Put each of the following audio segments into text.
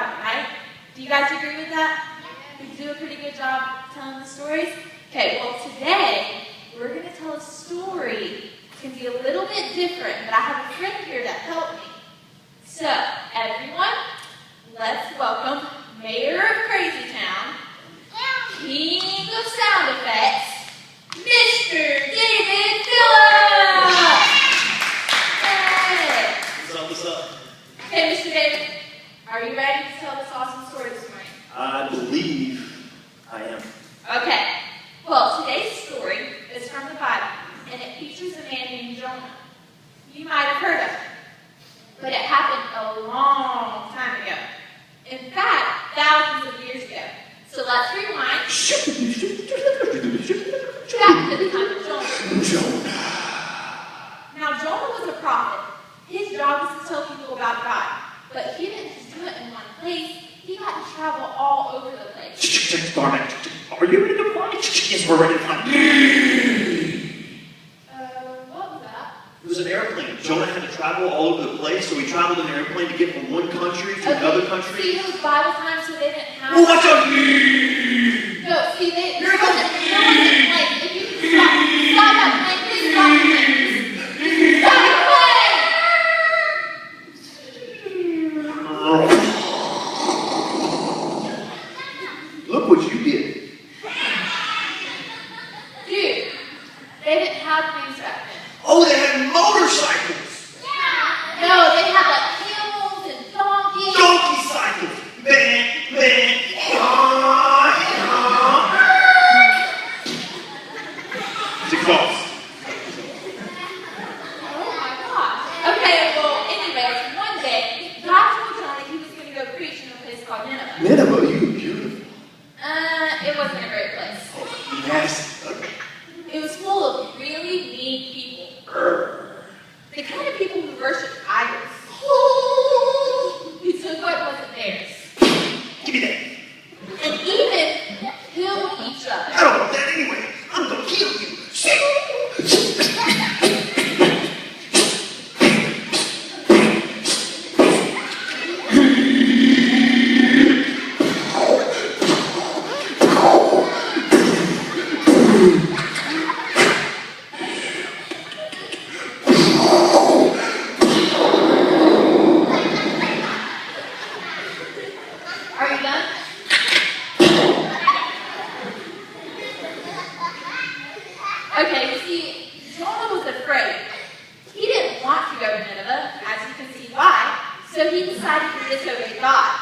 Bible, right? Do you guys agree with that? We do a pretty good job telling the stories? Okay, well today, we're going to tell a story. It's going to be a little bit different, but I have a friend here that helped me. So, everyone, let's welcome Mayor of Crazy Town, King of Sound Effects, Mr. David Phillips! Hey! What's up? Okay, Mr. David, are you ready to tell this awesome story this morning? I believe I am. Okay. Well, today's story is from the Bible, and it features a man named Jonah. You might have heard of him, but it happened a long time ago. In fact, thousands of years ago. So let's rewind back to the time of Jonah. Now, Jonah was a prophet. His job was to tell people about God, but he didn't just do it in one place. He had to travel all over the place. Darn it. Are you ready to fly? Yes, we're ready to fly. What was that? It was an airplane. Jonah had to travel all over the place, so he traveled in an airplane to get from one country to another country. See, it was Bible time, so they didn't have... Oh, what's up? No, see, there wasn't plane. If you could stop that plane, please stop the plane. Stop the plane! Look what you did. Dude, they didn't have things back then. Oh, they had motorcycles. No, they had like camels and donkeys. Donkey cycles. It's exhaust. Oh my gosh. Okay, well, anyways, one day, God told Jonah he was going to go preach in a place called Nineveh. Nineveh, you were beautiful. It wasn't a great place. Oh, yes. It was full of really mean people. The kind of people who worship idols. Who took what wasn't theirs. Give me that. And even killed each other. I don't want that anyway. I'm gonna kill you. Are you done? Okay, you see, Jonah was afraid. He didn't want to go to Nineveh, as you can see why, so he decided to disobey God.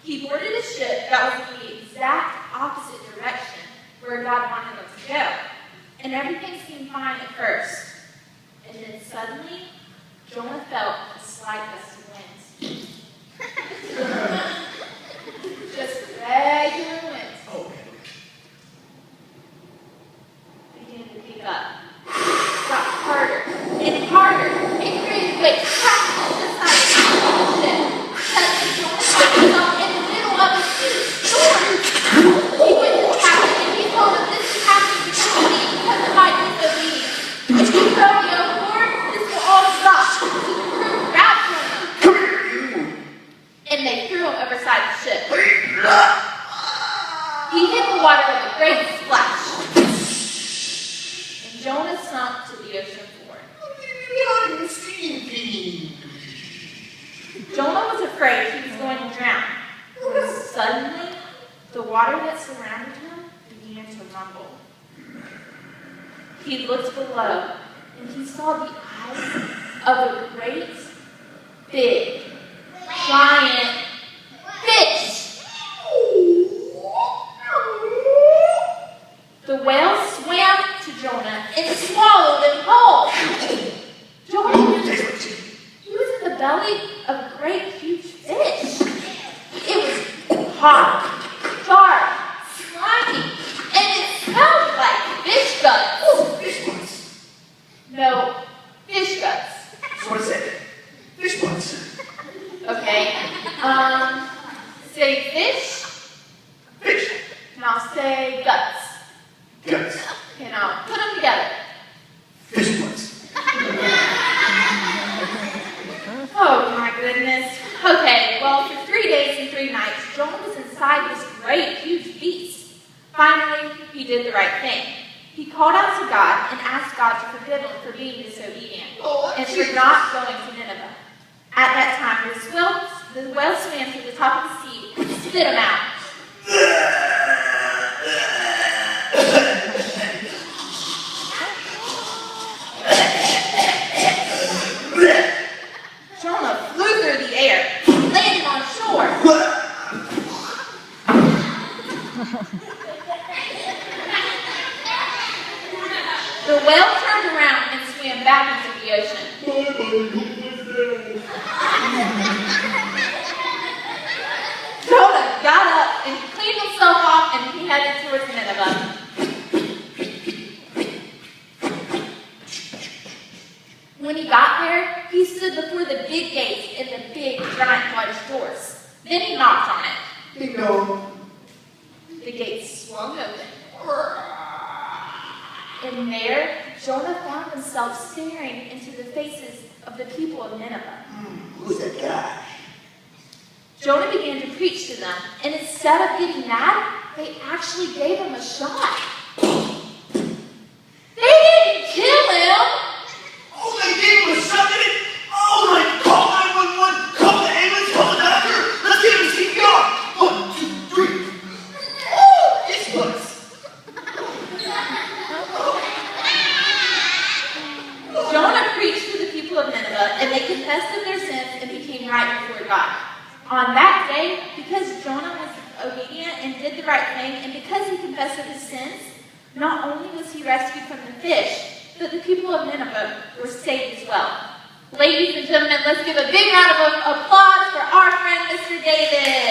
He boarded a ship that was in the exact opposite direction where God wanted him to go. And everything seemed fine at first. And then suddenly, Jonah felt a slight gust of wind. Just regular wind. Oh, Began to pick up. Got harder and harder. It created waves crashing on the side of the ship. Suddenly, Jonah found himself in the middle of a huge storm. He went to the captain and he told him this is happening because of me, because of my disobedience. If you throw me overboard, this will all stop. So the crew grabbed Jonah. come here, you. And they threw him overside the ship. He hit the water with a great splash. And Jonah sunk to the ocean floor. Jonah was afraid he was going to drown. When suddenly, the water that surrounded him began to rumble. He looked below, and he saw the eyes of a great, big, giant fish. The whale swam to Jonah and swallowed him whole. Jonah, he was in the belly of a great, huge fish. It was hot, dark, slimy, and it smelled like fish guts. Oh, fish butts. No, fish guts. That's what I said. Fish butts. Okay. Say fish. Fish. Now say guts. Guts. Okay, now put them together. Fish butts. Oh my goodness. Okay, well for 3 days and 3 nights, inside this great, huge beast. Finally, he did the right thing. He called out to God and asked God to forgive him for being disobedient and for not going to Nineveh. At that time, the whale swam to the top of the sea and spit him out. Jonah flew through the air and landed on shore. The whale turned around and swam back into the ocean. Jonah got up and cleaned himself off and he headed towards Nineveh. When he got there, he stood before the big gates and the big, giant white doors. Then he knocked on it. Ding dong. The gates swung open. And there, Jonah found himself staring into the faces of the people of Nineveh. Who's that guy? Jonah began to preach to them, and instead of getting mad, they actually gave him a shot. They didn't kill him! Oh, they gave him a shot, did it? Oh my, call 911, call the ambulance, call the doctor. Let's get him CPR. 1, 2, 3. Oh, this looks. Jonah preached to the people of Nineveh, and they confessed of their sins and became right before God. On that day, because Jonah was obedient and did the right thing, and because he confessed of his sins, not only was he rescued from the fish, but the people of Nineveh were saved as well. Ladies and gentlemen, let's give a big round of applause for our friend, Mr. David.